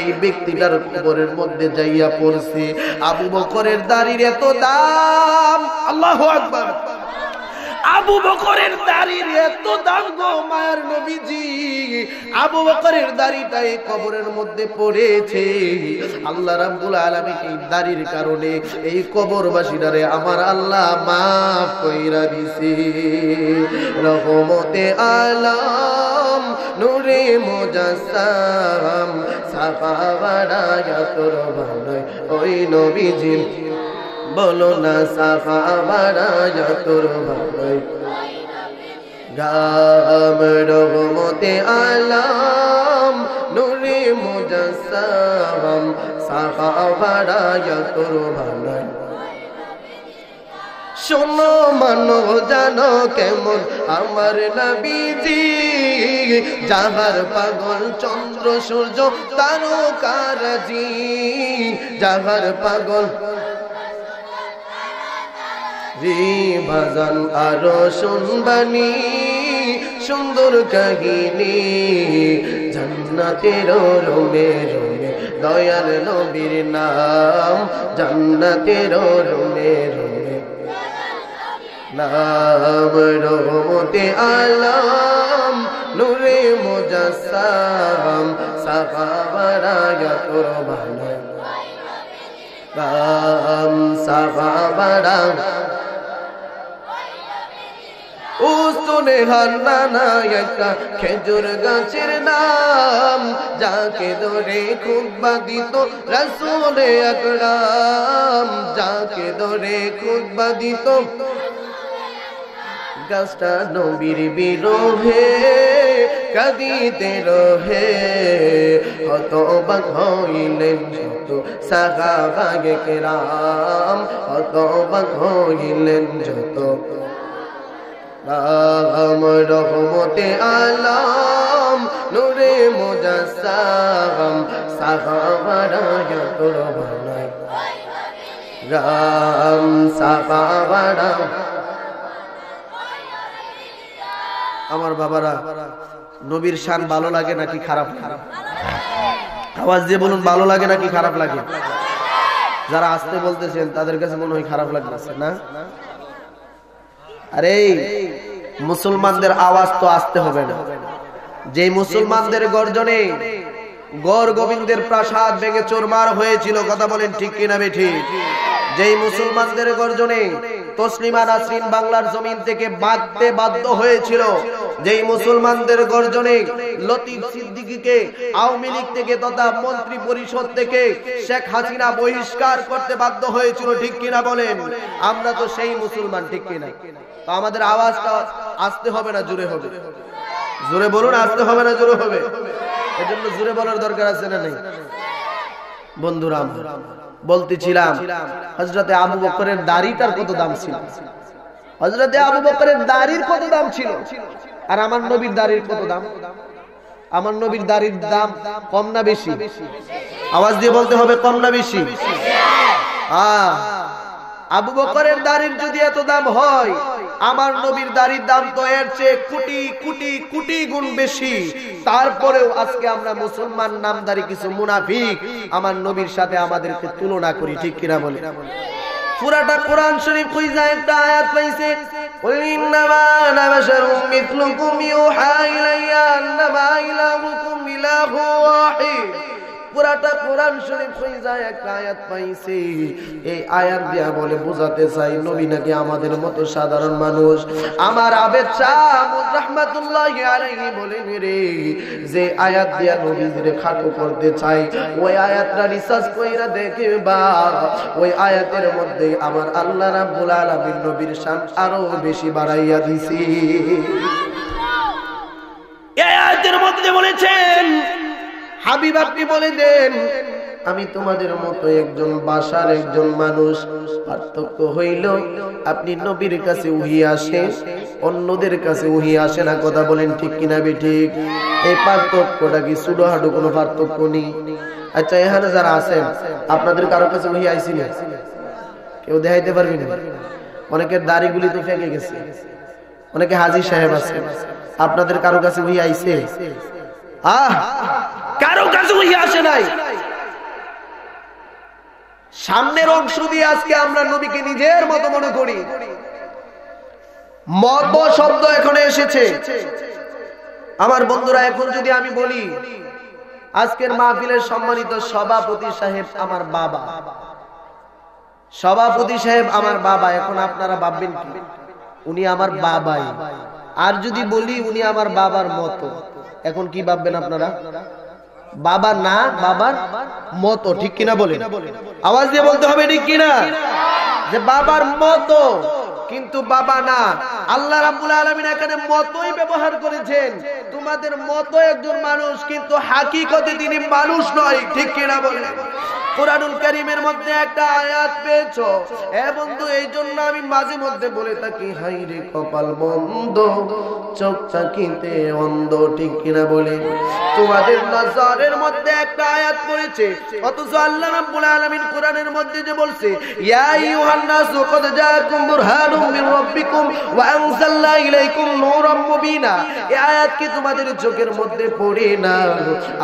এই ব্যক্তিটার কবরের মধ্যে যাইয়া পড়ছে। আবু বকরের দাড়ির এত দাম, আল্লাহু আকবার, আবু বকরের দাড়ির এত দাম গো মায়ের নবীজি। আবু বকরের দাড়িটা এই কবরের মধ্যে পড়েছে। আল্লাহ রাব্বুল আলামিন এই দাড়ির কারণে এই কবরবাসীরারে আমার আল্লাহ মাফ কইরা দিছে। রহমতে আলম নূরে মুজাসসাম সাহাবারা তোর ভালোই ওই নবীজি, বলো না সাহাবারা তোর ভালোই। গাম রহমতে আলম নূরে মুজাসসাম সাহাবারা তোর ভালোই। শোনো মানো জানো কেমন আমার নবীজি, যাহার পাগল চন্দ্র সূর্য তারকারাজি, যাহার পাগল রে ভাজান আরো শুনবানি সুন্দর কাহিনী, জান্নাতের রুমে রুমে দয়াল নবীর নাম, জান্নাতের রুমে রুমে নাম। রহমতে আলম নূরে মুজাসসাম সাহাবারা তোর ভালোই। নাম সাহাবারা উস্তনে হান্নানা একটা খেজুর গাছের নাম, যাকে ধরে খুতবা দিত রাসূলে আকরাম, যাকে ধরে খুতবা দিত। গাছটা নবীর বিরহে কাঁদিতে রহে, হতবাক হইলেন যত সাহাবায়ে কেরাম, হতবাক হইলেন যত। নাম রহমতে আলম নূরে মুজাসসাম সাহাবারা তোর ভালোই। রাম সাহাবারা, আমার বাবারা, নবীর শান ভালো লাগে নাকি খারাপ লাগে? আওয়াজ দিয়ে বলুন, ভালো লাগে নাকি খারাপ লাগে? যারা আসতে বলতেছেন তাদের কাছে মনে হয় খারাপ লাগতেছে না? আরে মুসলমানদের আওয়াজ তো আসতে হবে না। যে মুসলমানদের গর্জনে গড় গোবিন্দের প্রাসাদ ভেঙে চুরমার হয়েছিল, কথা বলেন ঠিক কিনা বেঠিক? যেই মুসলমানদের গর্জনে তসলিমা নাসরিন বাংলার জমিন থেকে বাঁধতে বাধ্য হয়েছিল, যেই মুসলমানদের গর্জনে লতিফ সিদ্দিকীকে আওয়ামী লীগ থেকে তথা মন্ত্রী পরিষদ থেকে শেখ হাসিনা বহিষ্কার করতে বাধ্য হয়েছিল, ঠিক কিনা বলেন? আমরা তো সেই মুসলমান, ঠিক কিনা? তো আমাদের আওয়াজটা আসতে হবে না জোরে হবে? জোরে বলুন, আসতে হবে না জোরে হবে? এজন্য জোরে বলার দরকার আছে না নাই? বন্ধুরা বলতেছিলাম হযরতে আবু বকরের দাড়িটার কত দাম ছিল, হযরতে আবু বকরের দাড়ির কত দাম ছিল, আর আমার নবীর দাড়ির কত দাম? আমার নবীর দাড়ির দাম কম না বেশি? আওয়াজ দিয়ে বলতে হবে, কম না বেশি? আবু বকরের দাড়ির যদি এত দাম হয়, আমার নবীর দাড়ির দাম তো এর চেয়ে কোটি কোটি কোটি গুণ বেশি। তারপরেও আজকে আমরা মুসলমান নামধারী কিছু মুনাফিক আমার নবীর সাথে আমাদেরকে তুলনা করি, ঠিক কিনা বলে? পুরাটা কোরআন শরীফ খুঁজা একটা আয়াত পাইছে, কুল ইন্নামা আনা বাশারুম মিথলুকুম ইউহা ইলাইয়া আন্নামা ইলাহুকুম ইলাহু ওয়াহিদ। পুরাটা কোরআন শরীফ খুঁজা একটা আয়াত পাইছে, এই আয়াত দিয়া বলে বোঝাতে চাই নবী নাকি আমাদের মতো সাধারণ মানুষ। আমার আবেদ শাহ রাহমাতুল্লাহি আলাইহি বলেন রে, যে আয়াত দিয়া নবীরে খাটো করতে চাই, ওই আয়াতটা রিসার্চ কইরা দেখবা, ওই আয়াতের মধ্যে আমার আল্লাহ রাব্বুল আলামিন নবীর শান আরো বেশি বাড়াইয়া দিছি। এই আয়াতের মধ্যে বলেছেন, হাবিব আপনি বলে দেন আমি তোমাদের মতো একজন বাশার, একজন মানুষ। পার্থক্য হইল আপনি নবীর কাছে ওহী আসে, অন্যদের কাছে ওহী আসে না। কথা বলেন ঠিক কিনা বেঠিক? এই পার্থক্যটা কি ছোটখাটো কোনো পার্থক্য নেই? আচ্ছা, এখানে যারা আছেন আপনাদের কারো কাছে ওহী আইছিল? কেউ দেখাইতে পারবেন? অনেকের দাড়িগুলি তো ফেঁকে গেছে, অনেকে হাজী সাহেব আছে, আপনাদের কারো কাছে ওহী আইছে? কারো কাছে ওহী আসে নাই। সামনের অংশ দিয়ে আজকে আমরা নবীকে নিজের মতো মনে করি। মত শব্দ এখানে এসেছে। আমার বন্ধুরা, এখন যদি আমি বলি আজকের মাহফিলের সম্মানিত সভাপতি সাহেব আমার বাবা, সভাপতি সাহেব আমার বাবা, এখন আপনারা ভাববেন কি উনি আমার বাবাই। আর যদি বলি উনি আমার বাবার মতো, এখন কি ভাববেন আপনারা? বাবা না, বাবার মতো, ঠিক কিনা বলেন? আওয়াজ দিয়ে বলতে হবে ঠিক কিনা, যে বাবার মতো কিন্তু বাবা না। আল্লাহ রাব্বুল আলামিন এখানে মতই ব্যবহার করেছেন। তোমাদের মতো একজন মানুষ, কিন্তু হাকিকতে তিনি মানুষ নয়, ঠিক কিনা বলেন? কোরআনুল কারীমের মধ্যে একটা আয়াত পেয়েছো এ বন্ধু, এই জন্য আমি মাঝে মধ্যে বলে থাকি, হাই রে কপাল বন্ধ, চোখ থাকিতে অন্ধ, ঠিক কিনা বলে? তোমাদের নজরের মধ্যে একটা আয়াত পড়েছে, অথচ আল্লাহ রাব্বুল আলামিন কোরআনের মধ্যে যে বলছে, ইয়া আইয়ুহান নাসু ক্বাদ জাআকুম বুরহানুম মির রাব্বিকুম ওয়া আনজালনা ইলাইকুম নূরাম মুবিনা, এই আয়াত কি তোমাদের চোখের মধ্যে পড়ে না?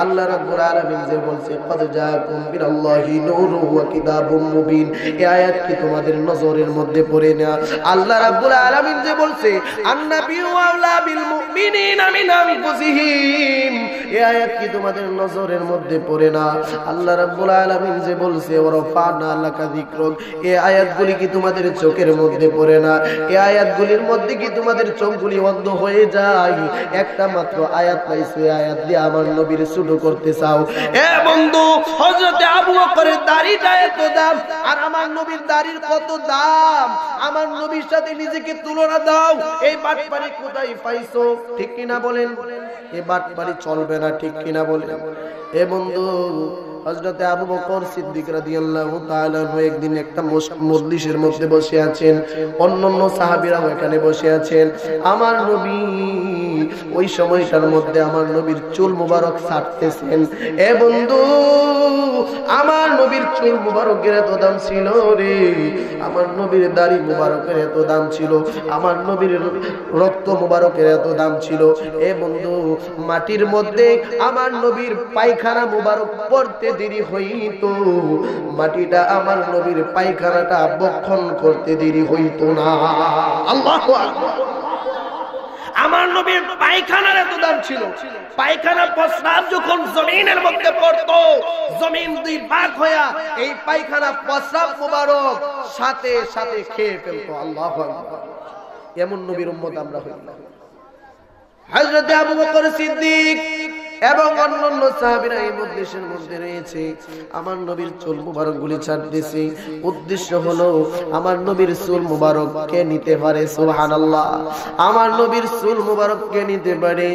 আল্লাহ রাব্বুল আলামিন যে বলছে ক্বাদ জাআকুম বিনাল্লাহি নূরুন ওয়া কিতাবুম মুবিন, এই আয়াত কি তোমাদের নজরের মধ্যে পড়ে না? আল্লাহ রাব্বুল আলামিন যে বলছে আন-নাবিয়্যু আওলা বিল মুমিনিনা মিন আনফুসিহিম, এই আয়াত কি তোমাদের নজরের মধ্যে পড়ে না? আল্লাহ রাব্বুল আলামিন যে বলছে ওয়ারাফানা লাকা যিকরুক, এই আয়াতগুলি কি তোমাদের চোখের মধ্যে পড়ে না? এই আয়াতগুলির মধ্যে কি তোমাদের চোখগুলি অন্ধ হয়ে যায়? একটা মাত্র আয়াত পাইছো, এই আয়াত দিয়ে আমার নবীর ছোট করতে চাও? এ বন্ধু, হযরতে আবু বকরের দাড়িটা এত দাম, আর আমার নবীর দাড়ির কত দাম? আমার নবীর সাথে নিজেকে তুলনা দাও। এই বাটপারি কোথায় পাইছো? ঠিক কিনা বলেন? এই বাটপারি চলবে না, ঠিক কিনা বলেন? এ বন্ধু, হযরতে আবু বকর সিদ্দিক রাদিয়াল্লাহু তাআলা একদিন একটা মজলিসের মধ্যে বসে আছেন, অন্যান্য সাহাবীরাও এখানে বসে আছেন। আমার নবী ওই সময়টার মধ্যে আমার নবীর চুল মুবারক ছাড়তেছেন। এ বন্ধু, আমার নবীর চুল মুবারকের এত দাম ছিল রে, আমার নবীর দাড়ি মুবারকের এত দাম ছিল, আমার নবীর রক্ত মুবারকের এত দাম ছিল। এ বন্ধু, মাটির মধ্যে আমার নবীর পায়খানা মুবারক পড়তে দেরি হইতো, মাটিটা আমার নবীর পায়খানাটা বক্ষণ করতে দেরি হইতো না। আল্লাহু আকবার। আমার নবীর পায়খানার এত দাম ছিল, পায়খানা প্রস্রাব যখন জমিনের মধ্যে পড়তো, জমিন দুই ভাগ হইয়া এই পায়খানা প্রস্রাব মুবারক সাথে সাথে খেয়ে ফেলতো। আল্লাহু আকবার। এমন নবীর উম্মত আমরা হইলাম। হযরত আবু বকর সিদ্দিক এবং অন্যান্য সাহাবীরা এই মজলিসের মধ্যে রয়েছে। আমার নবীর চুল মুবারক গুলি ছাড়তেছে, উদ্দেশ্য হলো আমার নবীর চুল মুবারক কে নিতে পারে? সুবহানাল্লাহ। আমার নবীর চুল মুবারক কে নিতে পারে?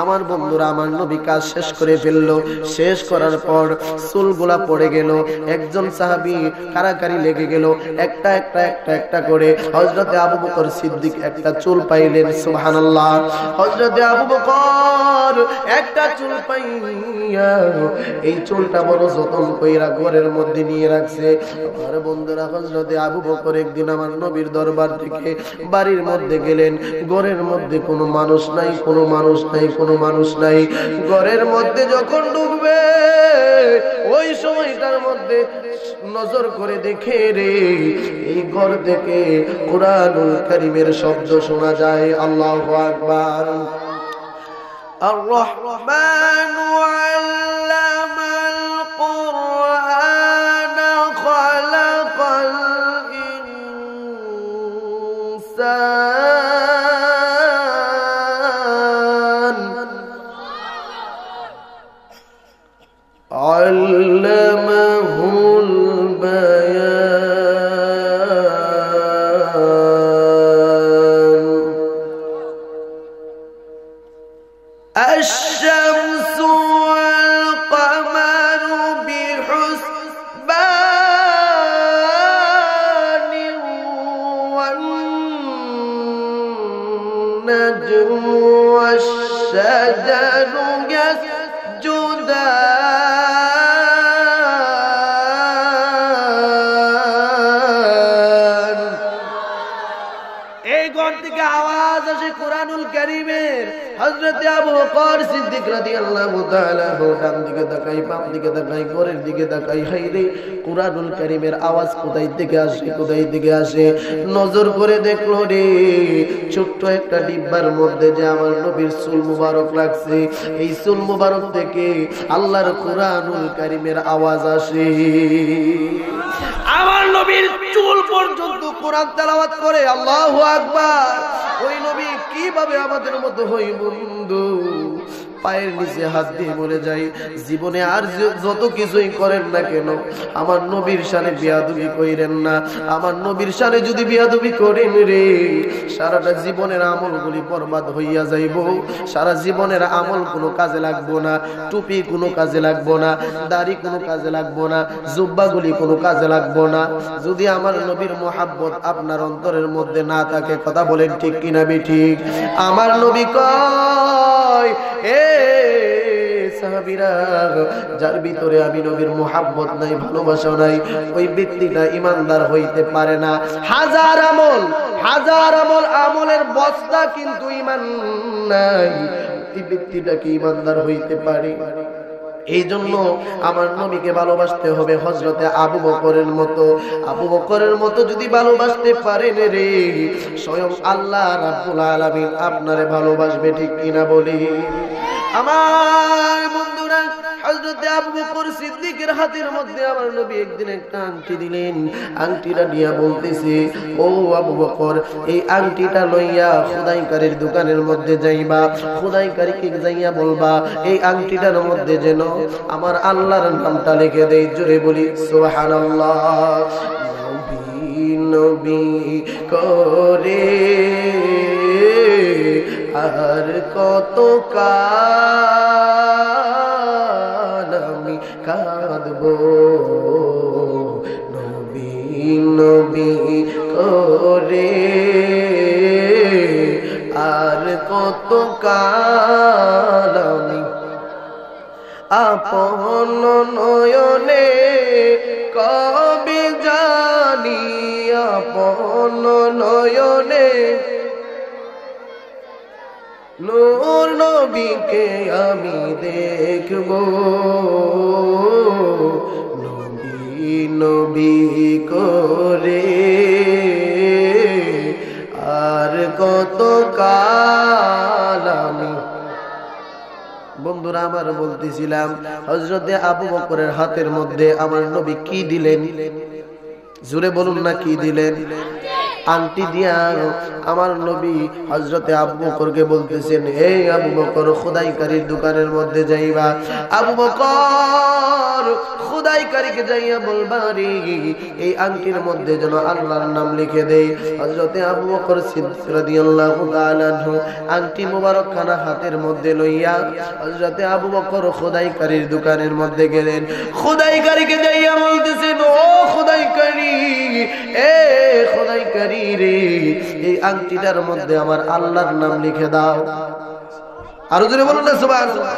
আমার বন্ধুরা, আমার নবী কাজ শেষ করে ফেললো। শেষ করার পর চুলগুলা পড়ে গেল। একজন সাহাবী কারাকারি লেগে গেল, একটা একটা একটা একটা করে। হযরতে আবু বকর সিদ্দিক একটা চুল পাইলেন। সুবহানাল্লাহ। হযরতে আবু বকর একটা চুল পাইয়া এই চুলটা বড় যত্ন কইরা ঘরের মধ্যে নিয়ে রাখছে। আমার বন্ধুরা, হযরতে আবু বকর একদিন আমার নবীর দরবার থেকে বাড়ির মধ্যে গেলেন। ঘরের মধ্যে কোনো মানুষ নাই, কোনো মানুষ নাই, কোনো মানুষ নাই। ঘরের মধ্যে যখন ঢুকবে ওই সময়টার মধ্যে নজর করে দেখে রে, এই ঘর থেকে কুরআনুল কারীমের শব্দ শোনা যায়। আল্লাহু আকবার। আর-রহমানু আল্লামাল কুরআনা খালাকাল ইনসান আল্লামাহুল বায়ান। الشمس والقمر بحسبان والنجم والشجر يسجدان। এই ঘর থেকে আওয়াজ আসে কুরআনুল কারীমের। হযরতে আবু বকর সিদ্দিক রাদিয়াল্লাহু তাআলা ডান দিকে তাকাই, বাম দিকে তাকাই, ঘরের দিকে তাকাই, হায়রে কুরআনুল কারীমের আওয়াজ কোথায় থেকে আসে, কোথায় থেকে আসে? নজর করে দেখলো রে, ছোট্ট একটা ডিব্বার মধ্যে যে আমার নবীর চুল মুবারক রাখছে, এই চুল মুবারক থেকে আল্লাহর কুরআনুল কারীমের আওয়াজ আসে। আমার নবীর চুল পর্যন্ত কোরআন তেলাওয়াত করে। আল্লাহু আকবার। ওই নবী কিভাবে আমাদের মতো হই বন্ধু? পায়ের নিচে হাত দিয়ে বলে যাই, জীবনে আর যত কিছুই করেন না কেন আমার নবীর শানে বেয়াদবি কইরেন না। আমার নবীর শানে যদি বেয়াদবি করেন রে, সারাটা জীবনের আমলগুলি বরবাদ হইয়া যাইব। সারা জীবনের আমল কোনো কাজে লাগবো না, টুপি কোনো কাজে লাগবো না, দাড়ি কোনো কাজে লাগবো না, জুব্বাগুলি কোনো কাজে লাগবো না, যদি আমার নবীর মুহাব্বত আপনার অন্তরের মধ্যে না থাকে। কথা বলেন ঠিক কিনা ঠিক? আমার নবী কয়, এ সাহাবীরা, যার ভিতরে আমি নবীর মুহাব্বত নাই, ভালোবাসা নাই, ওই ব্যক্তিটা ঈমানদার হইতে পারে না। হাজার আমল, হাজার আমল, আমলের বস্তা কিন্তু ঈমান নাই, এই ব্যক্তিটা কি ঈমানদার হইতে পারে? এই জন্য আমার নবীকে ভালোবাসতে হবে হযরতে আবু বকরের মতো। আবু বকরের মতো যদি ভালোবাসতে পারেন রে, স্বয়ং আল্লাহ রাব্বুল আলামিন আপনারে ভালোবাসবে। ঠিক কিনা বলি? আমার বন্ধুরা, হযরতে আবু বকর সিদ্দিকের হাতের মধ্যে আমার নবী একদিন একটা আংটি দিলেন। আংটিটা নিয়ে বলতেছে, ও আবু বকর, এই আংটিটা লইয়া খোদাইকারীর দোকানের মধ্যে যাইবা, খোদাইকারীকে যাইয়া বলবা এই আংটিটার মধ্যে যেন আমার আল্লাহর নামটা লিখে দেয়। জোরে বলি সুবহানাল্লাহ। নবী নবী করে আর কত কাল আমি কাঁদবো, নবী নবী করে আর কত কাল আমি আপন নয়নে কবে জানি, আপন নয়নে নূর নবীকে আমি দেখব, নবী নবী করে আর কত কাল আমি। বন্ধুরা আমার, বলতেছিলাম হযরতে আবু বকরের হাতের মধ্যে আমার নবী কি দিলেন? জোরে বলুন না, কি দিলেন? আংটি দিয়া আমার নবী হযরতে আবু বকরকে বলতেছেন, হে আবু বকর, খোদাইকারীর দোকানের মধ্যে যাইবা। আবু বকর খোদাইকারীকে যাইয়া বলবা রে এই আংটির মধ্যে যেন আল্লাহর নাম লিখে দেয়। হযরতে আবু বকর সিদ্দিক রাদিয়াল্লাহু তাআলা আনহু আংটি মোবারক খানা হাতের মধ্যে লইয়া হযরতে আবু বকর খোদাইকারীর দোকানের মধ্যে গেলেন। খোদাইকারীকে যাইয়া বলতেছেন, ও খোদাইকারী, এ খোদাইকারী রে, এই আংটিটার মধ্যে আমার আল্লাহর নাম লিখে দাও। আরো জোরে বলুন না সুবহানাল্লাহ।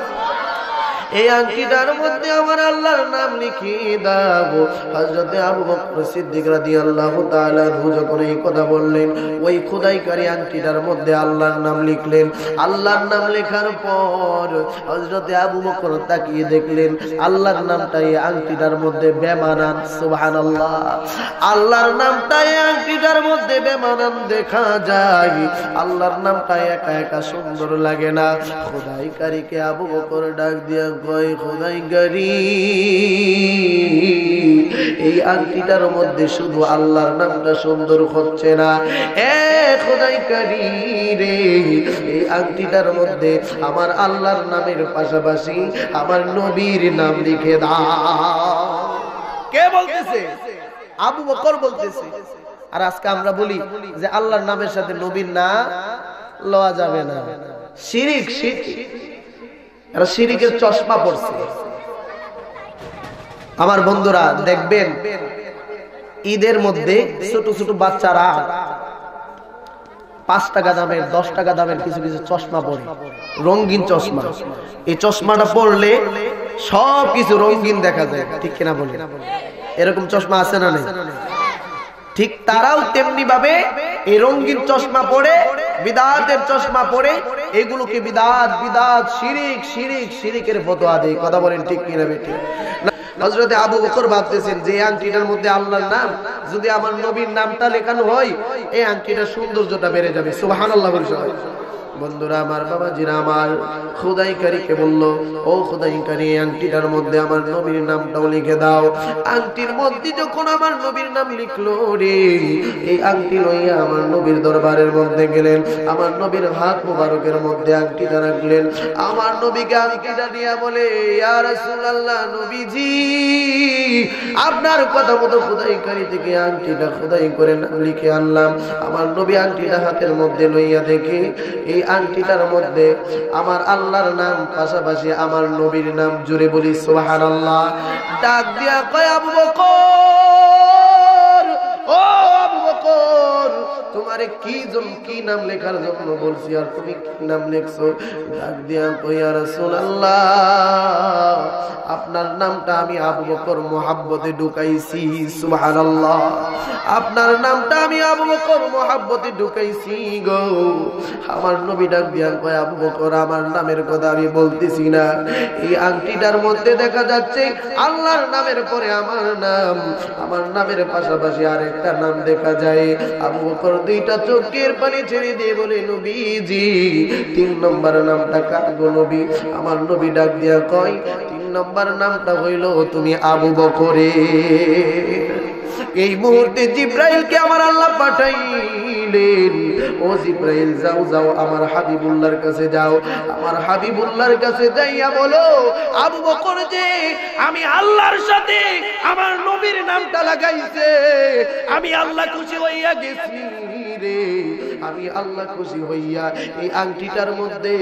এই আংটিটার মধ্যে আমার আল্লাহর নাম লিখিয়ে দাও। হযরতে আবু বকর সিদ্দিক রাদিয়াল্লাহু তাআলা যখন এই কথা বললেন, ওই খোদাইকারী আংটিটার মধ্যে আল্লাহর নাম লিখলেন। আল্লাহর নাম লেখার পর হযরতে আবু বকর তাকিয়ে দেখলেন আল্লাহর নামটা এই আংটিটার মধ্যে বেমানান। সুবহানাল্লাহ, আল্লাহর নামটা এই আংটিটার মধ্যে বেমানান দেখা যায়। আল্লাহর নামটা একা একা সুন্দর লাগে না। খোদাইকারীকে আবু বকর ডাক দিয়া কয়, খোদাইকারী, এই আংটিটার মধ্যে শুধু আল্লাহর নামটা সুন্দর হচ্ছে না, এ খোদাইকারী রে, এই আংটিটার মধ্যে আমার আল্লাহর নামের পাশাপাশি আমার নবীর নাম লিখে দাও। কে বলতেছে? আবু বকর বলতেছে। আর আজকে আমরা বলি যে আল্লাহর নামের সাথে নবীর নাম লওয়া যাবে না, শিরিক। শিরিকের চশমা পড়ছে। আমার বন্ধুরা দেখবেন ঈদের মধ্যে ছোট ছোট বাচ্চারা 5 টাকা দামের 10 টাকা দামের কিছু কিছু চশমা পরে, রঙিন চশমা। এই চশমাটা পরলে সবকিছু রঙিন দেখা যায়, ঠিক কিনা বলি? এরকম চশমা আছে না নেই? ঠিক তারাও তেমনি ভাবে এই রঙিন চশমা পরে, বিদআতের চশমা পরে এগুলোকে বিদআত বিদআত শিরিক শিরিক শিরিকের ফতোয়া দেয়। কথা বলেন ঠিক কিনা বেঠিক? হযরতে আবু বকর ভাবতেছেন যে আংটিটার মধ্যে আল্লাহর নাম যদি আমার নবীর নামটা লেখানো হয়, এই আংটিটার সৌন্দর্যটা বেড়ে যাবে। সুবহানাল্লাহ বলুন সবাই। বন্ধুরা আমার, বাবাজিরা আমার, খোদাইকারীকে বলল, ও খোদাইকারী, আংটিটার মধ্যে আমার নবীর নামটাও লিখে দাও। আংটির মধ্যে যখন আমার নবীর নাম লিখলো রে, এই আংটি লইয়া আমার নবীর দরবারের মধ্যে গেলেন। আমার নবীর হাত মুবারকের মধ্যে আংটিটা রাখলেন। আমার নবীকে আংটিটা দিয়া বলে, ইয়া রাসূলুল্লাহ, নবীজি, আপনার কথা মতো খোদাইকারী থেকে আংটিটা খোদাই করে লিখে আনলাম। আমার নবী আংটিটা হাতের মধ্যে লইয়া দেখে এই আংটিটার মধ্যে আমার আল্লাহর নাম পাশাপাশি আমার নবীর নাম। জুড়ে বলি সুবহানাল্লাহ। ডাক দিয়া কয়, আবু বকর, ও আবু বকর, তোমারে কি নাম লেখার জন্য বলছি, আর তুমি কি নাম লিখছো? ডাক দিয়া কয়, ইয়া রাসূলুল্লাহ, আপনার নামটা আমি আবু বকর মুহাব্বতে ঢুকাইছি। সুবহানাল্লাহ, আপনার নামটা আমি আবু বকর মুহাব্বতে ঢুকাইছি গো। আমার নবী ডাক দিয়া কয়, আবু বকর, আমার নামের কথা আমি বলতেছি না, এই আংটিটার মধ্যে দেখা যাচ্ছে আল্লাহর নামের পরে আমার নাম, আমার নামের পাশাপাশি আরেকটা নাম দেখা যায়। আবু বকর দুইটা চোখের পানি ছেড়ে দিয়ে বলে, নবীজি, 3 নম্বর নামটা কাটবো নবী। আমার নবী ডাক দিয়া কয়, 3 নম্বর নামটা হইল তুমি আবু বকরে। এই মুহূর্তে জিব্রাইলকে আমার আল্লাহ পাঠাইলেন, ও জিব্রাইল, যাও যাও আমার হাবিবুল্লাহর কাছে যাও। আমার হাবিবুল্লাহর কাছে যাইয়া বলো, আবু বকর যে আমি আল্লাহর সাথে আমার নবীর নামটা লাগাইছে, আমি আল্লাহ খুশি হইয়া গেছি রে, আমি আল্লাহ খুশি হইয়া এই আংটিটার মধ্যে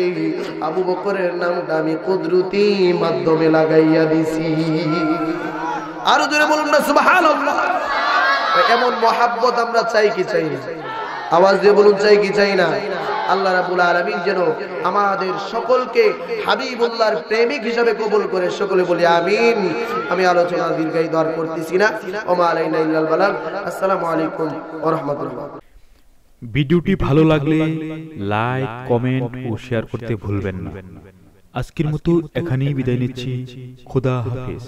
আবু বকরের নামটা আমি কুদরতি মাধ্যমে লাগাইয়া দিছি। আরো জোরে বলুন না সুবহানাল্লাহ। এমন মহাব্বত আমরা চাই কি চাই না? আওয়াজ দিয়ে বলুন, চাই কি চাই না? আল্লাহ রাব্বুল আলামিন যেন আমাদের সকলকে হাবিবুল্লাহর প্রেমিক হিসেবে কবুল করে। সকলে বলি আমিন। আমি আলোচনা দীর্ঘায়িত আর করতেছি না। ওমা আলাইনা ইল্লাল বালাগ। আসসালামু আলাইকুম ওয়া রাহমাতুল্লাহ। ভিডিওটি ভালো লাগলে লাইক, কমেন্ট ও শেয়ার করতে ভুলবেন না। আজকের মতো এখানেই বিদায় নিচ্ছি। খোদা হাফেজ।